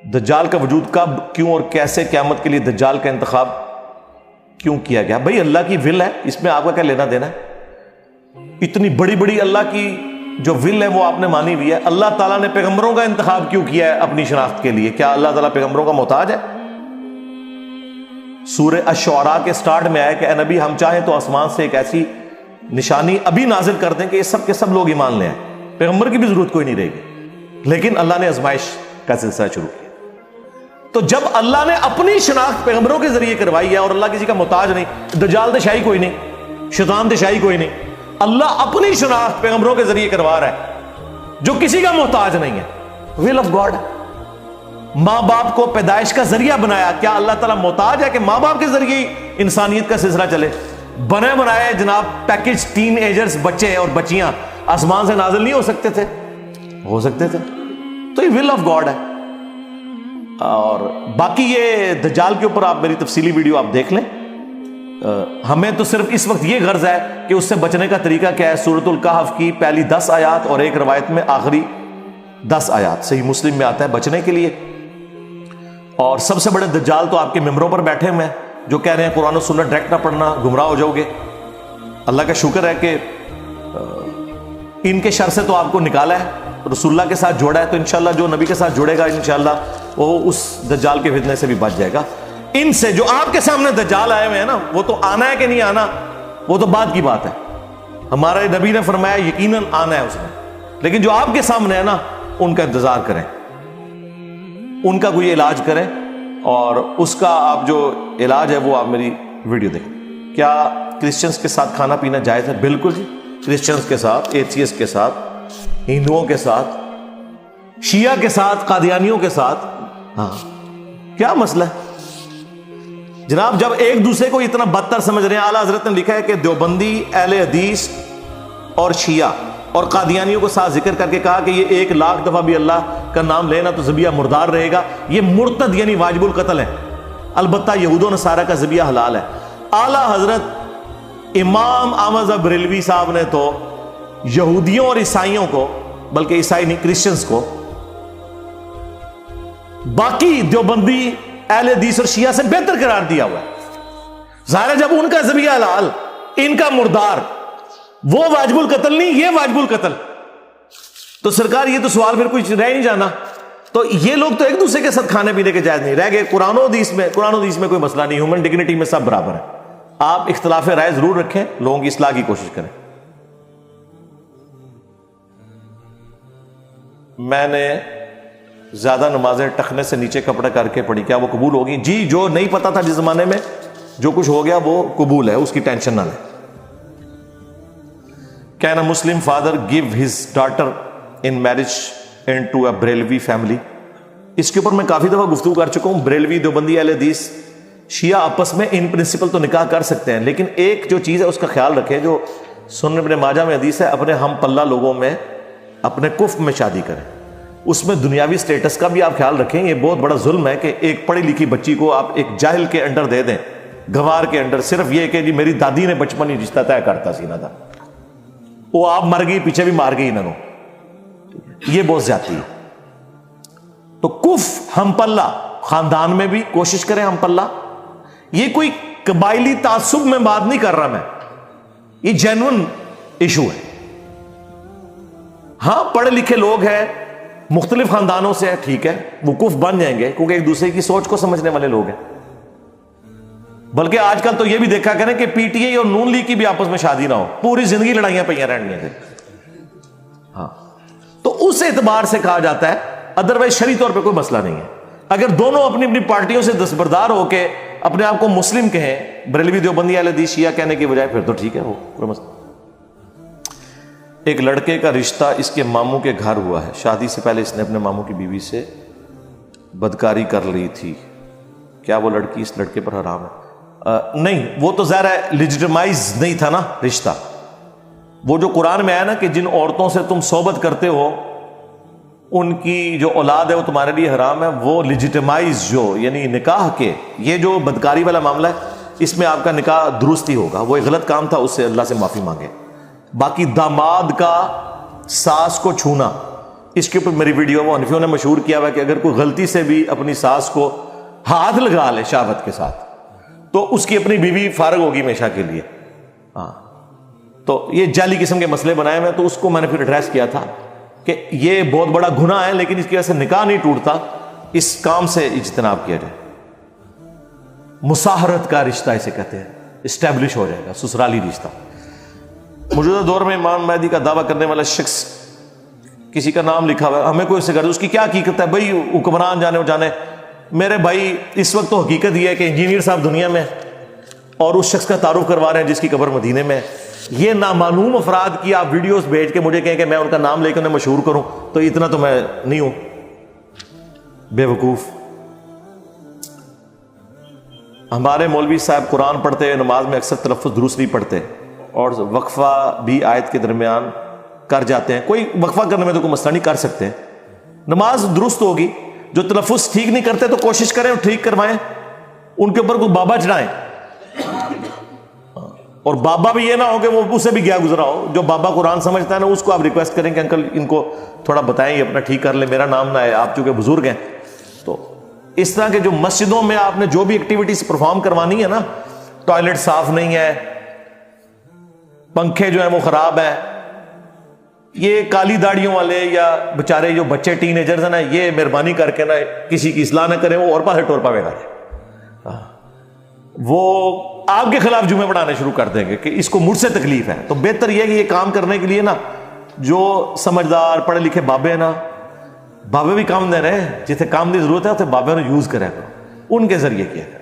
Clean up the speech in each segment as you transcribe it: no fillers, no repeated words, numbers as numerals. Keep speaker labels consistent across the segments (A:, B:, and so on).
A: دجال کا وجود کب، کیوں اور کیسے قیامت کے لیے دجال کا انتخاب کیوں کیا گیا؟ بھائی اللہ کی ول ہے، اس میں آپ کا کیا لینا دینا ہے؟ اتنی بڑی بڑی اللہ کی جو ول ہے وہ آپ نے مانی ہوئی ہے۔ اللہ تعالیٰ نے پیغمبروں کا انتخاب کیوں کیا ہے اپنی شناخت کے لیے؟ کیا اللہ تعالیٰ پیغمبروں کا محتاج ہے؟ سورہ الشعراء کے سٹارٹ میں آیا کہ اے نبی ہم چاہیں تو آسمان سے ایک ایسی نشانی ابھی نازل کر دیں کہ یہ سب کے سب لوگ ایمان لے آئیں، پیغمبر کی بھی ضرورت کوئی نہیں رہے گی۔ لیکن اللہ نے آزمائش کا سلسلہ شروع کیا۔ تو جب اللہ نے اپنی شناخت پیغمبروں کے ذریعے کروائی ہے اور اللہ کسی کا محتاج نہیں، دجال دشائی کوئی نہیں، شیطان دشائی کوئی نہیں، اللہ اپنی شناخت پیغمبروں کے ذریعے کروا رہا ہے جو کسی کا محتاج نہیں ہے۔ Will of God. ماں باپ کو پیدائش کا ذریعہ بنایا، کیا اللہ تعالیٰ محتاج ہے کہ ماں باپ کے ذریعے ہی انسانیت کا سلسلہ چلے؟ بنے بنائے جناب پیکج ٹین ایجرز بچے اور بچیاں آسمان سے نازل نہیں ہو سکتے تھے؟ ہو سکتے تھے۔ تو یہ ول آف گاڈ ہے۔ اور باقی یہ دجال کے اوپر آپ میری تفصیلی ویڈیو آپ دیکھ لیں۔ ہمیں تو صرف اس وقت یہ غرض ہے کہ اس سے بچنے کا طریقہ کیا ہے۔ سورۃ الکہف کی پہلی 10 آیات اور ایک روایت میں آخری 10 آیات صحیح مسلم میں آتا ہے بچنے کے لیے۔ اور سب سے بڑے دجال تو آپ کے ممبروں پر بیٹھے ہوئے ہیں جو کہہ رہے ہیں قرآن و سنت ڈائریکٹ نہ پڑھنا، گمراہ ہو جاؤ گے۔ اللہ کا شکر ہے کہ ان کے شر سے تو آپ کو نکالا ہے، رسول اللہ کے ساتھ جوڑا ہے، تو انشاءاللہ جو نبی کے ساتھ جوڑے گا انشاءاللہ وہ اس دجال کے فتنے سے بھی بچ جائے گا۔ ان سے جو آپ کے سامنے دجال آئے ہوئے ہیں نا، وہ تو آنا ہے کہ نہیں آنا وہ تو بعد کی بات ہے۔ ہمارے نبی نے فرمایا یقیناً آنا ہے اس نے، لیکن جو آپ کے سامنے ہے نا ان کا انتظار کریں، ان کا کوئی علاج کریں، اور اس کا آپ جو علاج ہے وہ آپ میری ویڈیو دیکھیں۔ کیا کرسچنز کے ساتھ کھانا پینا جائز ہے؟ بالکل جی، کرسچنز کے ساتھ، ایتھیسٹ کے ساتھ، ہندوؤں کے ساتھ، شیعہ کے ساتھ، قادیانیوں کے ساتھ، ہاں کیا مسئلہ ہے جناب؟ جب ایک دوسرے کو اتنا بدتر سمجھ رہے ہیں، اعلیٰ حضرت نے لکھا ہے کہ دیوبندی، اہل حدیث اور شیعہ اور قادیانیوں کو ساتھ ذکر کر کے کہا کہ یہ 1,00,000 دفعہ بھی اللہ کا نام لینا تو ذبیحہ مردار رہے گا، یہ مرتد یعنی واجب القتل ہے۔ البتہ یہود و نصارہ کا ذبیحہ حلال ہے۔ اعلیٰ حضرت امام احمد بریلوی صاحب نے تو یہودیوں اور عیسائیوں کو، بلکہ عیسائی نہیں کرسچنز کو، باقی دیوبندی، اہل حدیث اور شیعہ سے بہتر قرار دیا ہوا ہے۔ ظاہر ہے جب ان کا ذبیحہ حلال، ان کا مردار، وہ واجب القتل نہیں، یہ واجب القتل، تو سرکار یہ تو سوال پھر کچھ رہ نہیں جانا۔ تو یہ لوگ تو ایک دوسرے کے ساتھ کھانے پینے کے جائز نہیں رہ گئے۔ قرآن و حدیث میں کوئی مسئلہ نہیں، ہیومن ڈگنیٹی میں سب برابر ہے۔ آپ اختلاف رائے ضرور رکھیں، لوگوں کی اصلاح کی کوشش کریں۔ میں نے زیادہ نمازیں ٹخنے سے نیچے کپڑے کر کے پڑھی، کیا وہ قبول ہوگی؟ جی، جو نہیں پتا تھا جس زمانے میں، جو کچھ ہو گیا وہ قبول ہے، اس کی ٹینشن نہ لیں۔ Can a Muslim father give his daughter in marriage into a Brelvi family؟ اس کے اوپر میں کافی دفعہ گفتگو کر چکا ہوں۔ بریلوی، دیوبندی، اہل حدیث، شیعہ آپس میں ان پرنسپل تو نکاح کر سکتے ہیں، لیکن ایک جو چیز ہے اس کا خیال رکھیں، جو سنن ابن ماجہ میں حدیث ہے، اپنے ہم پلہ لوگوں میں، اپنے کفر میں شادی کریں۔ اس میں دنیاوی سٹیٹس کا بھی آپ خیال رکھیں۔ یہ بہت بڑا ظلم ہے کہ ایک پڑھی لکھی بچی کو آپ ایک جاہل کے انڈر دے دیں، گوار کے انڈر، صرف یہ کہ جی میری دادی نے بچپن ہی رشتہ طے کرتا سینا تھا، وہ آپ مر گئی، پیچھے بھی مار گئی انہوں نے، یہ بہت زیادتی ہے۔ تو ہم پلہ خاندان میں بھی کوشش کریں، ہم پلہ۔ یہ کوئی قبائلی تعصب میں بات نہیں کر رہا میں، یہ جینون ایشو ہے۔ ہاں پڑھے لکھے لوگ ہیں، مختلف خاندانوں سے ہیں، ٹھیک ہے، وقوف بن جائیں گے کیونکہ ایک دوسرے کی سوچ کو سمجھنے والے لوگ ہیں۔ بلکہ آج کل تو یہ بھی دیکھا کریں کہ پی ٹی آئی اور نون لیگ کی بھی آپس میں شادی نہ ہو، پوری زندگی لڑائیاں پہ رہنی ہیں۔ ہاں تو اس اعتبار سے کہا جاتا ہے، ادروائز شرعی طور پہ کوئی مسئلہ نہیں ہے۔ اگر دونوں اپنی اپنی پارٹیوں سے دستبردار ہو کے اپنے آپ کو مسلم کہیں، بریلوی، دیوبندی، اہل حدیث، شیعہ کہنے کی بجائے، پھر تو ٹھیک ہے، وہ کوئی مسئلہ۔ ایک لڑکے کا رشتہ اس کے ماموں کے گھر ہوا ہے، شادی سے پہلے اس نے اپنے ماموں کی بیوی سے بدکاری کر لی تھی، کیا وہ لڑکی اس لڑکے پر حرام ہے؟ نہیں، وہ تو ظاہر ہے لیجیٹمائز نہیں تھا نا رشتہ۔ وہ جو قرآن میں آیا نا کہ جن عورتوں سے تم صحبت کرتے ہو ان کی جو اولاد ہے وہ تمہارے لیے حرام ہے، وہ لیجیٹمائز جو یعنی نکاح کے، یہ جو بدکاری والا معاملہ ہے اس میں آپ کا نکاح درست ہی ہوگا، وہ ایک غلط کام تھا، اس سے اللہ سے معافی مانگے۔ باقی داماد کا ساس کو چھونا اس کے اوپر میری ویڈیو وہ حنفیوں نے مشہور کیا ہوا کہ اگر کوئی غلطی سے بھی اپنی ساس کو ہاتھ لگا لے شہوت کے ساتھ تو اس کی اپنی بیوی فارغ ہوگی ہمیشہ کے لیے. ہاں تو یہ جعلی قسم کے مسئلے بنائے ہوئے، تو اس کو میں نے پھر ایڈریس کیا تھا کہ یہ بہت بڑا گناہ ہے، لیکن اس کی وجہ سے نکاح نہیں ٹوٹتا، اس کام سے اجتناب کیا جائے. مساہرت کا رشتہ اسے کہتے ہیں، اسٹیبلش ہو جائے گا سسرالی رشتہ. موجودہ دور میں امام مہدی کا دعویٰ کرنے والا شخص کسی کا نام لکھا ہوا ہے، ہمیں کوئی اس سے غرض، اس کی کیا حقیقت ہے بھائی؟ حکمران جانے وہ جانے. میرے بھائی اس وقت تو حقیقت یہ ہے کہ انجینئر صاحب دنیا میں اور اس شخص کا تعارف کروا رہے ہیں جس کی قبر مدینے میں ہے. یہ نامعلوم افراد کی آپ ویڈیوز بھیج کے مجھے کہیں کہ میں ان کا نام لے کے انہیں مشہور کروں، تو اتنا تو میں نہیں ہوں بے وقوف. ہمارے مولوی صاحب قرآن پڑھتے ہیں، نماز میں اکثر تلفظ درست نہیں پڑھتے اور وقفہ بھی آیت کے درمیان کر جاتے ہیں. کوئی وقفہ کرنے میں تو کوئی مسئلہ نہیں، کر سکتے ہیں، نماز درست ہوگی. جو تلفظ ٹھیک نہیں کرتے تو کوشش کریں اور ٹھیک کروائیں، ان کے اوپر کوئی بابا چڑھائیں. اور بابا بھی یہ نہ ہو کہ وہ اسے بھی گیا گزرا ہو. جو بابا قرآن سمجھتا ہے نا، اس کو آپ ریکویسٹ کریں کہ انکل ان کو تھوڑا بتائیں، یہ اپنا ٹھیک کر لیں، میرا نام نہ ہے، آپ چونکہ بزرگ ہیں. تو اس طرح کے جو مسجدوں میں آپ نے جو بھی ایکٹیویٹیز پرفارم کروانی ہے نا، ٹوائلٹ صاف نہیں ہے، پنکھے جو ہیں وہ خراب ہیں، یہ کالی داڑیوں والے یا بیچارے جو بچے ٹین ایجرز ہیں نا، یہ مہربانی کر کے نا کسی کی اصلاح نہ کریں، وہ اور پاسے ٹورپا بگا دیں. وہ آپ کے خلاف جمعے پڑھانے شروع کر دیں گے کہ اس کو مجھ سے تکلیف ہے. تو بہتر یہ کہ یہ کام کرنے کے لیے نا جو سمجھدار پڑھے لکھے بابے ہیں نا، بابے بھی کام دے رہے ہیں، جتنے کام کی ضرورت ہے اتنے بابے نے یوز کرے کرو، ان کے ذریعے کیا کریں.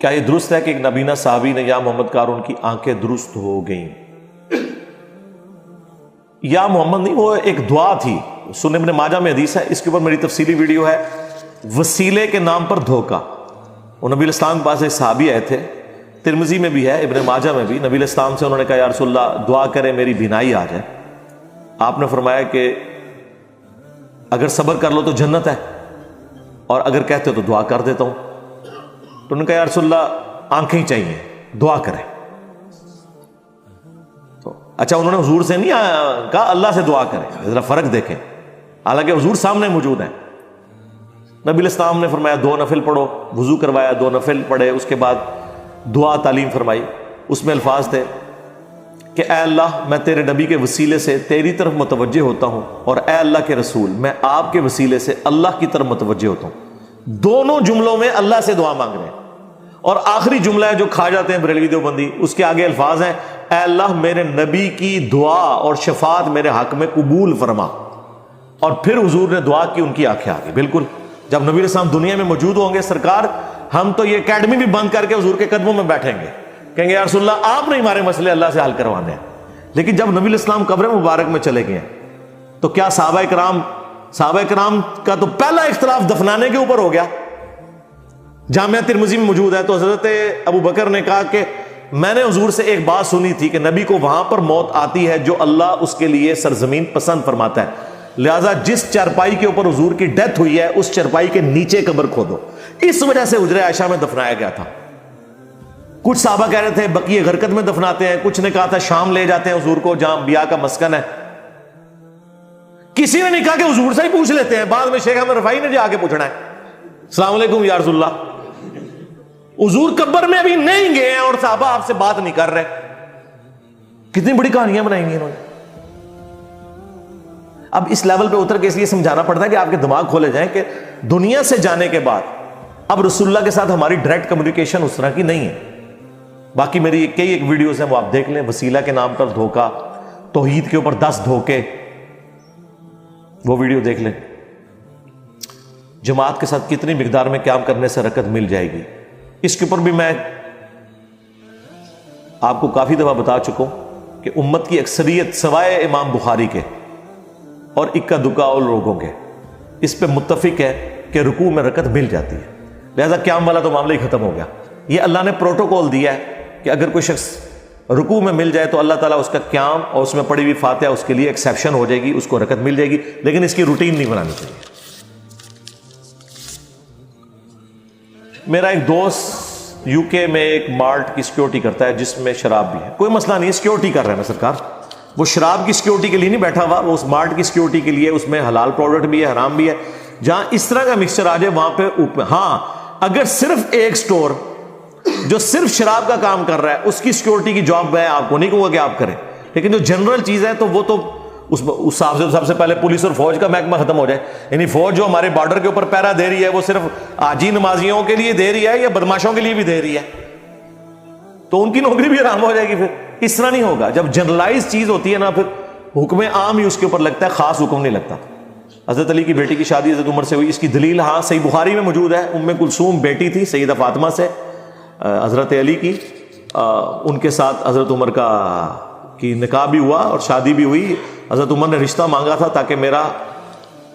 A: کیا یہ درست ہے کہ ایک نبینہ صحابی نے یا محمد کہا اور ان کی آنکھیں درست ہو گئیں؟ یا محمد نہیں، وہ ایک دعا تھی، سنن ابن ماجہ میں حدیث ہے، اس کے اوپر میری تفصیلی ویڈیو ہے. وسیلے کے نام پر دھوکہ. وہ نبی الاسلام کے پاس ایک صحابی آئے تھے، ترمذی میں بھی ہے، ابن ماجہ میں بھی. نبی الاسلام سے انہوں نے کہا یا رسول اللہ دعا کریں میری بینائی آ جائے. آپ نے فرمایا کہ اگر صبر کر لو تو جنت ہے، اور اگر کہتے ہو تو دعا کر دیتا ہوں. تو انہوں نے کہا یا رسول اللہ آنکھیں چاہیے، دعا کریں. تو اچھا انہوں نے حضور سے نہیں کہا اللہ سے دعا کریں، ذرا فرق دیکھیں، حالانکہ حضور سامنے موجود ہیں. نبی الاسلام نے فرمایا 2 نفل پڑھو، وضو کروایا، 2 نفل پڑھے، اس کے بعد دعا تعلیم فرمائی. اس میں الفاظ تھے کہ اے اللہ میں تیرے نبی کے وسیلے سے تیری طرف متوجہ ہوتا ہوں، اور اے اللہ کے رسول میں آپ کے وسیلے سے اللہ کی طرف متوجہ ہوتا ہوں. دونوں جملوں میں اللہ سے دعا مانگ رہے ہیں. اور آخری جملہ ہے جو کھا جاتے ہیں بریلوی دیوبندی، اس کے آگے الفاظ ہیں اے اللہ میرے نبی کی دعا اور شفاعت میرے حق میں قبول فرما. اور پھر حضور نے دعا کی، ان کی آنکھیں آ گئی. بالکل جب نبی علیہ السلام دنیا میں موجود ہوں گے سرکار، ہم تو یہ اکیڈمی بھی بند کر کے حضور کے قدموں میں بیٹھیں گے، کہیں گے یا رسول اللہ آپ نے ہمارے مسئلے اللہ سے حل کروانے ہیں. لیکن جب نبی علیہ السلام قبر مبارک میں چلے گئے تو کیا صحابہ کرام کا تو پہلا اختلاف دفنانے کے اوپر ہو گیا. جامعہ ترمذی میں موجود ہے. تو حضرت ابو بکر نے کہا کہ میں نے حضور سے ایک بات سنی تھی کہ نبی کو وہاں پر موت آتی ہے جو اللہ اس کے لیے سرزمین پسند فرماتا ہے، لہذا جس چرپائی کے اوپر حضور کی ڈیتھ ہوئی ہے اس چرپائی کے نیچے قبر کھودو. اس وجہ سے حجرہ عائشہ میں دفنایا گیا تھا. کچھ صحابہ کہہ رہے تھے بقیع غرقد میں دفناتے ہیں، کچھ نے کہا تھا شام لے جاتے ہیں حضور کو جہاں انبیاء کا مسکن ہے. کسی نے نہیں کہا کہ حضور سے ہی پوچھ لیتے ہیں. بعد میں شیخ احمد رفاعی نے جا کے پوچھنا ہے السلام علیکم یا رسول اللہ، حضور قبر میں ابھی نہیں گئے ہیں اور صحابہ آپ سے بات نہیں کر رہے. کتنی بڑی کہانیاں بنائی ہیں انہوں نے. اب اس لیول پہ اتر کے اس لیے سمجھانا پڑتا ہے کہ آپ کے دماغ کھولے جائیں کہ دنیا سے جانے کے بعد اب رسول اللہ کے ساتھ ہماری ڈائریکٹ کمیونیکیشن اس طرح کی نہیں ہے. باقی میری کئی ایک ویڈیوز ہیں وہ آپ دیکھ لیں. وسیلہ کے نام پر دھوکہ، توحید کے اوپر 10 دھوکے، وہ ویڈیو دیکھ لیں. جماعت کے ساتھ کتنی مقدار میں قیام کرنے سے رکعت مل جائے گی، اس کے اوپر بھی میں آپ کو کافی دفعہ بتا چکا ہوں کہ امت کی اکثریت سوائے امام بخاری کے اور اکا دکا اور لوگوں کے اس پہ متفق ہے کہ رکوع میں رکعت مل جاتی ہے. لہذا قیام والا تو معاملہ ہی ختم ہو گیا. یہ اللہ نے پروٹوکول دیا ہے کہ اگر کوئی شخص رکوع میں مل جائے تو اللہ تعالیٰ اس کا قیام اور اس میں پڑھی ہوئی فاتحہ اس کے لیے ایکسیپشن ہو جائے گی، اس کو رکعت مل جائے گی. لیکن اس کی روٹین نہیں بنانی چاہیے. میرا ایک دوست یو کے میں ایک مارٹ کی سیکیورٹی کرتا ہے جس میں شراب بھی ہے. کوئی مسئلہ نہیں، سیکیورٹی کر رہے ہیں نا سرکار، وہ شراب کی سیکیورٹی کے لیے نہیں بیٹھا ہوا، وہ اس مارٹ کی سیکیورٹی کے لیے، اس میں حلال پروڈکٹ بھی ہے، حرام بھی ہے. جہاں اس طرح کا مکسچر آ جائے وہاں پہ ہاں اگر صرف ایک سٹور جو صرف شراب کا کام کر رہا ہے اس کی سیکیورٹی کی جاب میں آپ کو نہیں کہوں گا کہ آپ کریں، لیکن جو جنرل چیز ہے تو وہ تو اس سب سے پہلے پولیس اور فوج کا محکمہ ختم ہو جائے. یعنی فوج جو ہمارے بارڈر کے اوپر پہرا دے رہی ہے وہ صرف حاجی نمازیوں کے لیے دے رہی ہے یا بدماشوں کے لیے بھی دے رہی ہے؟ تو ان کی نوکری بھی حرام ہو جائے گی. پھر اس طرح نہیں ہوگا. جب جنرلائز چیز ہوتی ہے نا پھر حکم عام ہی اس کے اوپر لگتا ہے، خاص حکم نہیں لگتا. حضرت علی کی بیٹی کی شادی حضرت عمر سے ہوئی. اس کی دلیل ہاں صحیح بخاری میں موجود ہے. ام کلثوم بیٹی تھی سیدہ فاطمہ سے حضرت علی کی، ان کے ساتھ حضرت عمر کی نکاح بھی ہوا اور شادی بھی ہوئی. حضرت عمر نے رشتہ مانگا تھا تاکہ میرا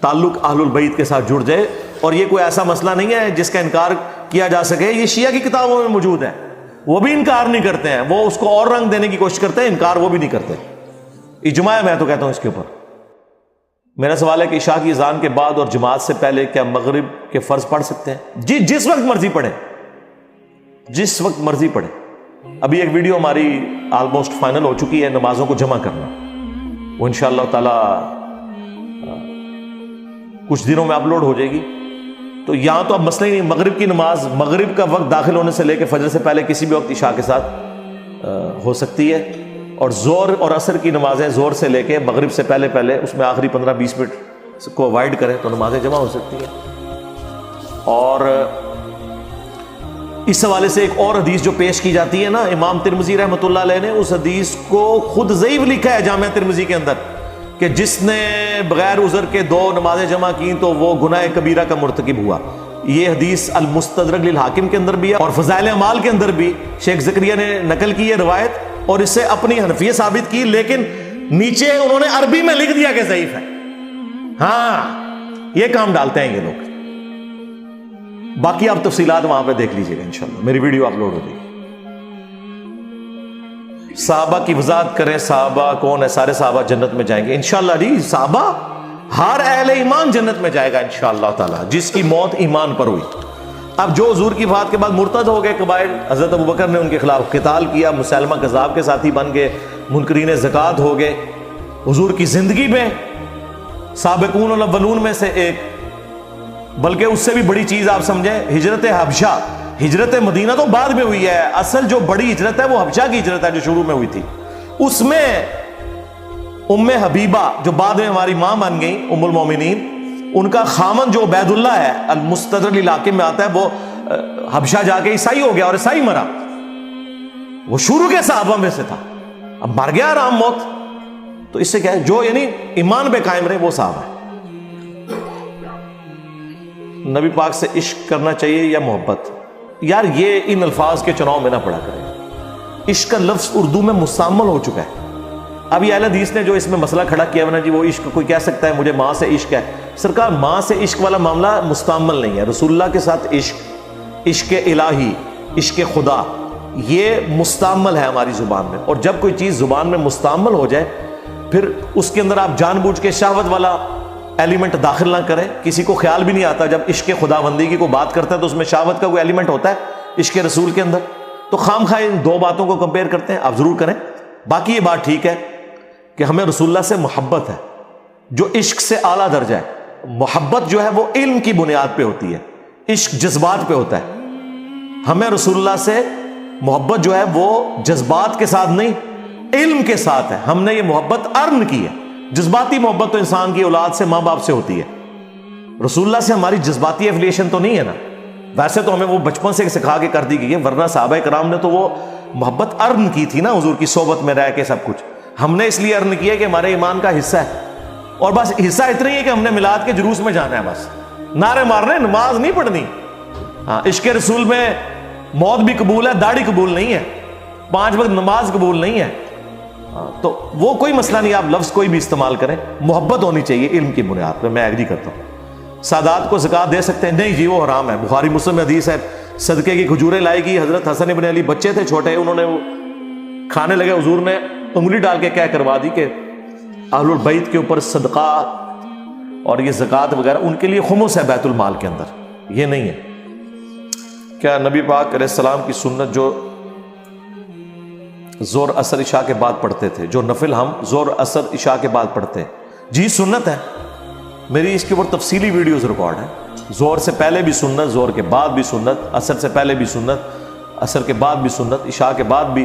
A: تعلق اہل البیت کے ساتھ جڑ جائے، اور یہ کوئی ایسا مسئلہ نہیں ہے جس کا انکار کیا جا سکے. یہ شیعہ کی کتابوں میں موجود ہے، وہ بھی انکار نہیں کرتے ہیں، وہ اس کو اور رنگ دینے کی کوشش کرتے ہیں، انکار وہ بھی نہیں کرتے. اجماع ہے، میں تو کہتا ہوں اس کے اوپر. میرا سوال ہے کہ عشاء کی اذان کے بعد اور جماعت سے پہلے کیا مغرب کے فرض پڑھ سکتے ہیں؟ جی جس وقت مرضی پڑھیں، جس وقت مرضی پڑھیں. ابھی ایک ویڈیو ہماری آلموسٹ فائنل ہو چکی ہے نمازوں کو جمع کرنا، وہ انشاءاللہ تعالی کچھ دنوں میں اپلوڈ ہو جائے گی. تو یہاں تو اب مسئلہ ہی نہیں، مغرب کی نماز مغرب کا وقت داخل ہونے سے لے کے فجر سے پہلے کسی بھی وقت عشاء کے ساتھ ہو سکتی ہے، اور زور اور عصر کی نمازیں زور سے لے کے مغرب سے پہلے اس میں آخری 15-20 منٹ کو اوائڈ کریں تو نمازیں جمع ہو سکتی ہیں. اور اس حوالے سے ایک اور حدیث جو پیش کی جاتی ہے نا، امام ترمذی رحمۃ اللہ علیہ نے اس حدیث کو خود ضعیف لکھا ہے جامع ترمذی کے اندر کہ جس نے بغیر عذر کے 2 نمازیں جمع کی تو وہ گناہ کبیرہ کا مرتکب ہوا. یہ حدیث المستدرک للحاکم کے اندر بھی ہے اور فضائل اعمال کے اندر بھی. شیخ زکریا نے نقل کی ہے روایت اور اس سے اپنی حنفیت ثابت کی، لیکن نیچے انہوں نے عربی میں لکھ دیا کہ ضعیف ہے. ہاں یہ کام ڈالتے ہیں یہ لوگ. باقی آپ تفصیلات وہاں پہ دیکھ لیجئے گا انشاءاللہ، میری ویڈیو اپلوڈ ہو جائے گی. صحابہ کی وضاحت کریں، صحابہ کون ہے؟ سارے صحابہ جنت میں جائیں گے انشاءاللہ. جی صحابہ ہر اہل ایمان جنت میں جائے گا انشاءاللہ تعالی، جس کی موت ایمان پر ہوئی. اب جو حضور کی وفات کے بعد مرتد ہو گئے قبائل، حضرت ابوبکر نے ان کے خلاف قتال کیا، مسلمہ کذاب کے ساتھی بن گئے، منکرین زکوٰۃ ہو گئے. حضور کی زندگی میں سابقون الاولون میں سے ایک، بلکہ اس سے بھی بڑی چیز آپ سمجھیں، ہجرت حبشہ. ہجرت مدینہ تو بعد میں ہوئی ہے، اصل جو بڑی ہجرت ہے وہ حبشہ کی ہجرت ہے جو شروع میں ہوئی تھی. اس میں ام حبیبہ جو بعد میں ہماری ماں بن گئی ام المومنین، ان کا خامن جو عبید اللہ ہے المستدرک للحاکم میں آتا ہے، وہ حبشہ جا کے عیسائی ہو گیا اور عیسائی مرا. وہ شروع کے صحابہ میں سے تھا، اب مر گیا آرام موت. تو اس سے کیا ہے، جو یعنی ایمان پہ قائم رہے وہ صحابہ ہے. نبی پاک سے عشق کرنا چاہیے یا محبت؟ یار یہ ان الفاظ کے چناؤ میں نہ پڑا کریں. عشق کا لفظ اردو میں مستعمل ہو چکا ہے. اب یہ اہل حدیث نے جو اس میں مسئلہ کھڑا کیا نا جی وہ عشق، کوئی کہہ سکتا ہے مجھے ماں سے عشق ہے. سرکار ماں سے عشق والا معاملہ مستعمل نہیں ہے. رسول اللہ کے ساتھ عشق، عشق الہی، عشق خدا، یہ مستعمل ہے ہماری زبان میں. اور جب کوئی چیز زبان میں مستعمل ہو جائے پھر اس کے اندر آپ جان بوجھ کے شہوت والا ایلیمنٹ داخل نہ کریں. کسی کو خیال بھی نہیں آتا جب عشق خدا بندی کی کوئی بات کرتا ہے تو اس میں شہوت کا کوئی ایلیمنٹ ہوتا ہے عشق رسول کے اندر. تو خام خواہ ان دو باتوں کو کمپیئر کرتے ہیں، آپ ضرور کریں. باقی یہ بات ٹھیک ہے کہ ہمیں رسول اللہ سے محبت ہے جو عشق سے اعلیٰ درجہ ہے. محبت جو ہے وہ علم کی بنیاد پہ ہوتی ہے، عشق جذبات پہ ہوتا ہے. ہمیں رسول اللہ سے محبت جو ہے وہ جذبات کے ساتھ نہیں علم کے ساتھ ہے. ہم نے یہ محبت ارن کی ہے. جذباتی محبت تو انسان کی اولاد سے، ماں باپ سے ہوتی ہے. رسول اللہ سے ہماری جذباتی ایفیلیشن تو نہیں ہے نا. ویسے تو ہمیں وہ بچپن سے سکھا کے کر دی گئی ہے، ورنہ صحابہ کرام نے تو وہ محبت ارن کی تھی نا حضور کی صحبت میں رہ کے سب کچھ. ہم نے اس لیے ارن کیا کہ ہمارے ایمان کا حصہ ہے. اور بس حصہ اتنا ہی ہے کہ ہم نے میلاد کے جلوس میں جانا ہے، بس نعرے مارنے، نماز نہیں پڑھنی. ہاں عشق رسول میں موت بھی قبول ہے، داڑھی قبول نہیں ہے، 5 وقت نماز قبول نہیں ہے. تو وہ کوئی مسئلہ نہیں، آپ لفظ کوئی بھی استعمال کریں، محبت ہونی چاہیے علم کی بنیاد پہ. میں ایگری کرتا ہوں. سادات کو زکوٰۃ دے سکتے ہیں؟ نہیں جی وہ حرام ہے. بخاری مسلم میں حدیث ہے صدقے کی کھجوریں لائے گی. حضرت حسن ابن علی بچے تھے چھوٹے، انہوں نے وہ کھانے لگے، حضور نے انگلی ڈال کے کیا کروا دی کہ اہل البیت کے اوپر صدقہ اور یہ زکوٰۃ وغیرہ ان کے لیے خمس ہے بیت المال کے اندر، یہ نہیں ہے. کیا نبی پاک علیہ السلام کی سنت جو زور اثر عشاء کے بعد پڑھتے تھے، جو نفل ہم زور اثر عشاء کے بعد پڑھتے ہیں، جی سنت ہے، میری اس کے اوپر تفصیلی ویڈیوز ریکارڈ ہے، زور سے پہلے بھی سنت، زور کے بعد بھی سنت، اثر سے پہلے بھی سنت، اثر کے بعد بھی سنت، عشاء کے بعد بھی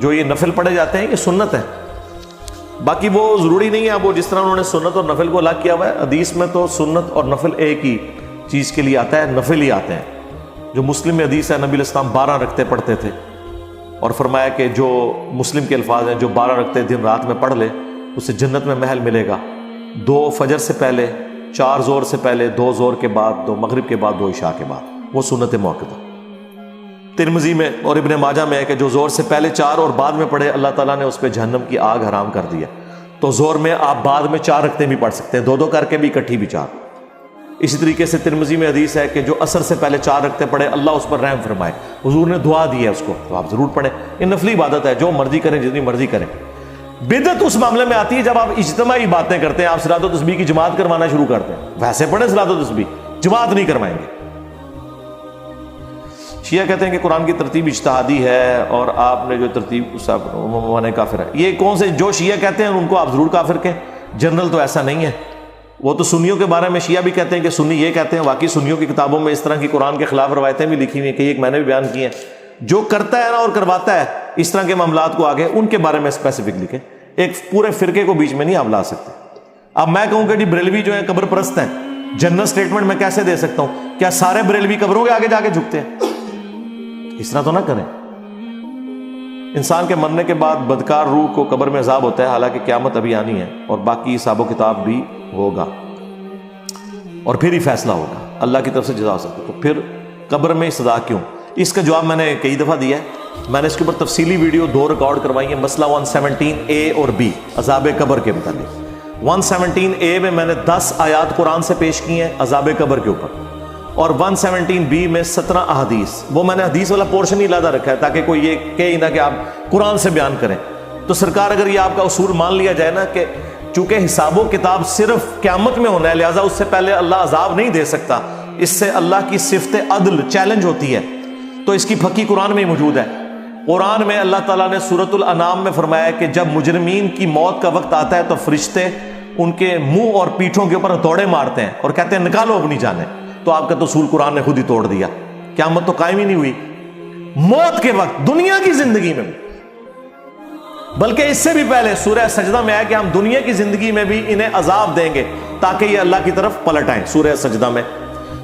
A: جو یہ نفل پڑھے جاتے ہیں یہ سنت ہے۔ باقی وہ ضروری نہیں ہے، وہ جس طرح انہوں نے سنت اور نفل کو الگ کیا ہوا ہے، حدیث میں تو سنت اور نفل ایک ہی چیز کے لیے آتا ہے، نفل ہی آتے ہیں۔ جو مسلم میں حدیث ہے، نبی علیہ السلام 12 رکعتیں پڑھتے تھے، اور فرمایا کہ جو مسلم کے الفاظ ہیں، جو 12 رکعتیں دن رات میں پڑھ لے اسے جنت میں محل ملے گا، 2 فجر سے پہلے، 4 زور سے پہلے، 2 زور کے بعد، 2 مغرب کے بعد، 2 عشاء کے بعد، وہ سنت موقدہ۔ ترمذی میں اور ابن ماجہ میں ہے کہ جو زور سے پہلے 4 اور بعد میں پڑھے، اللہ تعالیٰ نے اس پہ جہنم کی آگ حرام کر دیا۔ تو زور میں آپ بعد میں 4 رکعتیں بھی پڑھ سکتے ہیں، 2 کر کے بھی، اکٹھی بھی 4۔ اسی طریقے سے ترمذی میں حدیث ہے کہ جو عصر سے پہلے 4 رکعتیں پڑھے، اللہ اس پر رحم فرمائے، حضور نے دعا دی ہے اس کو، تو آپ ضرور پڑھیں۔ یہ نفلی عبادت ہے، جو مرضی کریں، جتنی مرضی کریں۔ بدعت اس معاملے میں آتی ہے جب آپ اجتماعی باتیں کرتے ہیں، آپ صلاۃ و تسبیح کی جماعت کروانا شروع کرتے ہیں، ویسے پڑھیں صلاۃ و تسبیح، جماعت نہیں کروائیں گے۔ شیعہ کہتے ہیں کہ قرآن کی ترتیب اجتہادی ہے اور آپ نے جو ترتیب مانے کافر ہے۔ یہ کون سے جو شیعہ کہتے ہیں ان کو آپ ضرور کافر کہیں، جنرل تو ایسا نہیں ہے۔ وہ تو سنیوں کے بارے میں شیعہ بھی کہتے ہیں کہ سنی یہ کہتے ہیں، واقعی سنیوں کی کتابوں میں اس طرح کی قرآن کے خلاف روایتیں بھی لکھی ہوئی ہیں، کہ ایک میں نے بھی بیان کی ہیں۔ جو کرتا ہے نا اور کرواتا ہے اس طرح کے معاملات کو آگے، ان کے بارے میں اسپیسیفک لکھیں، ایک پورے فرقے کو بیچ میں نہیں آپ لا سکتے۔ اب میں کہوں کہ جی بریلوی جو ہیں قبر پرست ہیں، جنرل سٹیٹمنٹ میں کیسے دے سکتا ہوں؟ کیا سارے بریلوی قبروں کے آگے جا کے جھکتے ہیں؟ اس طرح تو نہ کریں۔ انسان کے مرنے کے بعد بدکار روح کو قبر میں عذاب ہوتا ہے، حالانکہ قیامت ابھی آنی ہے اور باقی حساب و کتاب بھی ہوگا اور پھر ہی فیصلہ ہوگا، اللہ کی طرف سے جزا ہو سکتی ہے۔ تو پھر قبر میں سزا کیوں؟ اس کا جواب میں نے کئی دفعہ دیا ہے، میں نے اس کے اوپر تفصیلی ویڈیو 2 ریکارڈ کروائی ہیں، مسئلہ 117A اور B عذاب قبر کے متعلق۔ 117A میں میں نے 10 آیات قرآن سے پیش کی ہیں عذاب قبر کے اوپر، اور 117B میں 17 احادیث، وہ میں نے حدیث والا پورشن ہی علیحدہ رکھا ہے تاکہ کوئی یہ کہے نہ کہ آپ قرآن سے بیان کریں۔ تو سرکار اگر یہ آپ کا اصول مان لیا جائے نا کہ چونکہ حساب و کتاب صرف قیامت میں ہونا ہے، لہٰذا اس سے پہلے اللہ عذاب نہیں دے سکتا، اس سے اللہ کی صفت عدل چیلنج ہوتی ہے، تو اس کی پھکی قرآن میں ہی موجود ہے۔ قرآن میں اللہ تعالیٰ نے سورۃ الانعام میں فرمایا کہ جب مجرمین کی موت کا وقت آتا ہے تو فرشتے ان کے منہ اور پیٹھوں کے اوپر ہتھوڑے مارتے ہیں اور کہتے ہیں نکالو اپنی جانیں۔ تو آپ کا تو اصول قرآن نے خود ہی توڑ دیا، قیامت تو قائم ہی نہیں ہوئی موت کے وقت، دنیا کی زندگی میں بھی، بلکہ اس سے بھی پہلے سورہ سجدہ میں آیا کہ ہم دنیا کی زندگی میں بھی انہیں عذاب دیں گے تاکہ یہ اللہ کی طرف پلٹ آئیں، سورہ سجدہ میں۔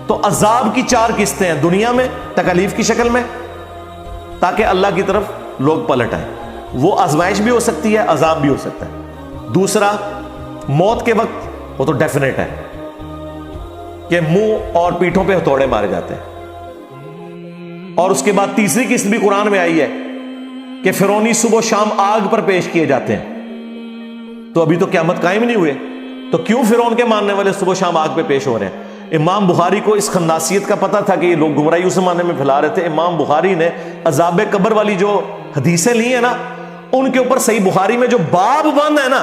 A: تو عذاب کی 4 قسطیں ہیں دنیا میں تکالیف کی شکل میں، تاکہ اللہ کی طرف لوگ پلٹ آئیں۔ وہ آزمائش بھی ہو سکتی ہے، عذاب بھی ہو سکتا ہے۔ دوسرا موت کے وقت، وہ تو ڈیفینیٹ ہے کہ منہ اور پیٹھوں پہ ہتھوڑے مارے جاتے ہیں۔ اور اس کے بعد تیسری قسط بھی قرآن میں آئی ہے کہ فرعونی صبح و شام آگ پر پیش کیے جاتے ہیں۔ تو ابھی تو قیامت قائم نہیں ہوئے، تو کیوں فرعون کے ماننے والے صبح و شام آگ پہ پیش ہو رہے ہیں؟ امام بخاری کو اس خناسیت کا پتہ تھا کہ یہ لوگ گمراہی اس زمانے میں پھیلا رہے تھے۔ امام بخاری نے عذاب قبر والی جو حدیثیں لی ہیں نا، ان کے اوپر صحیح بخاری میں جو باب بند ہے نا،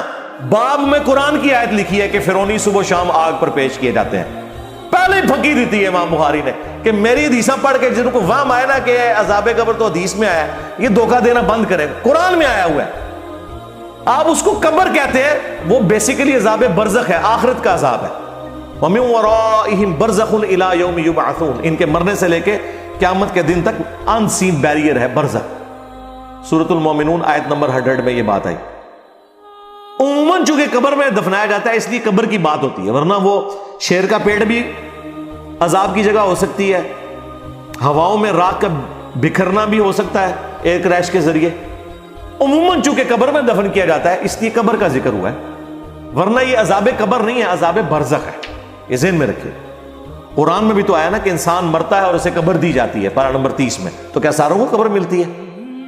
A: باب میں قرآن کی آیت لکھی ہے کہ فرعونی صبح و شام آگ پر پیش کیے جاتے ہیں۔ پہلے ہی پھکی دیتی ہے امام بخاری نے کہ میری حدیثاں پڑھ کے جن کو وہم آئے نا کہ عذاب قبر تو حدیث میں آیا ہے، یہ دھوکہ دینا بند کریں، قرآن میں آیا ہوا ہے۔ آپ اس کو قبر کہتے ہیں، وہ بیسیکلی عذاب برزخ ہے، آخرت کا عذاب ہے۔ وَمِن وَرَائِهِمْ بَرْزَخٌ إِلَىٰ يَوْمِ يُبْعَثُونَ، ان کے مرنے سے لے کے قیامت کے دن تک ان سین بیریئر ہے برزخ۔ سورۃ المومنون آیت نمبر 100 میں یہ بات آئی۔ عموماً چونکہ قبر میں دفنایا جاتا ہے اس لیے قبر کی بات ہوتی ہے، ورنہ وہ شیر کا پیڑ بھی عذاب کی جگہ ہو سکتی ہے، ہواؤں میں راکھ کا بکھرنا بھی ہو سکتا ہے ایئر کریش کے ذریعے۔ عموماً چونکہ قبر میں دفن کیا جاتا ہے اس لیے قبر کا ذکر ہوا ہے، ورنہ یہ عذاب قبر نہیں ہے، عذاب برزخ ہے، یہ ذہن میں رکھیے۔ قرآن میں بھی تو آیا نا کہ انسان مرتا ہے اور اسے قبر دی جاتی ہے، پارہ نمبر 30 میں، تو کیا ساروں کو قبر ملتی ہے؟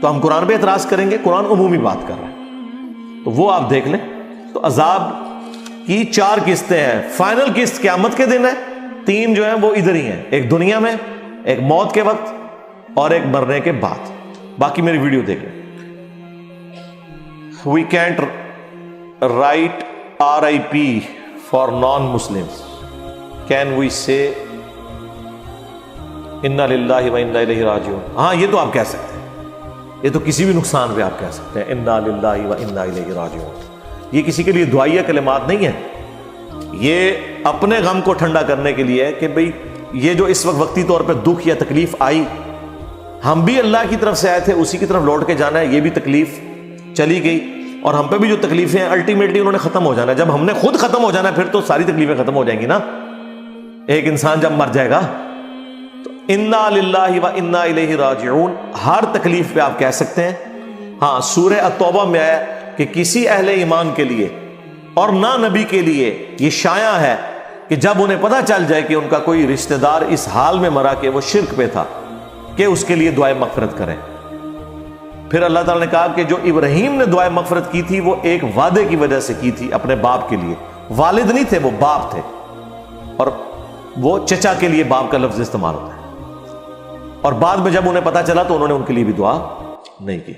A: تو ہم قرآن پہ اعتراض کریں گے؟ قرآن عمومی بات کر رہا ہے، تو وہ آپ دیکھ لیں۔ تو عذاب کی 4 قسطیں ہیں، فائنل قسط قیامت کے دن ہے، 3 جو ہیں وہ ادھر ہی ہیں، ایک دنیا میں، ایک موت کے وقت اور ایک مرنے کے بعد۔ باقی میری ویڈیو دیکھ لیں۔ We can't write RIP for non-Muslims. Can we say Inna lillahi wa inna ilayhi raji'un؟ ہاں یہ تو آپ کہہ سکتے ہیں، یہ تو کسی بھی نقصان پہ آپ کہہ سکتے ہیں انا للہ و انا الیہ راجعون. یہ کسی کے لیے دعائیہ کلمات نہیں ہیں، یہ اپنے غم کو ٹھنڈا کرنے کے لیے ہے کہ بھئی یہ جو اس وقت وقتی طور پہ دکھ یا تکلیف آئی، ہم بھی اللہ کی طرف سے آئے تھے، اسی کی طرف لوٹ کے جانا ہے. یہ بھی تکلیف چلی گئی اور ہم پہ بھی جو تکلیفیں ہیں الٹیمیٹلی انہوں نے ختم ہو جانا ہے. جب ہم نے خود ختم ہو جانا ہے پھر تو ساری تکلیفیں ختم ہو جائیں گی نا. ایک انسان جب مر جائے گا تو انا للہ و انا الیہ راجعون ہر تکلیف پہ آپ کہہ سکتے ہیں. ہاں سورہ التوبہ میں آیا کہ کسی اہل ایمان کے لیے اور نہ نبی کے لیے یہ شایع ہے کہ جب انہیں پتہ چل جائے کہ ان کا کوئی رشتہ دار اس حال میں مرا کہ وہ شرک پہ تھا کہ اس کے لیے دعائے مغفرت کریں. پھر اللہ تعالیٰ نے کہا کہ جو ابراہیم نے دعائے مغفرت کی تھی وہ ایک وعدے کی وجہ سے کی تھی اپنے باپ کے لیے. والد نہیں تھے، وہ باپ تھے، اور وہ چچا کے لیے باپ کا لفظ استعمال ہوتا ہے. اور بعد میں جب انہیں پتہ چلا تو انہوں نے ان کے لیے بھی دعا نہیں کی.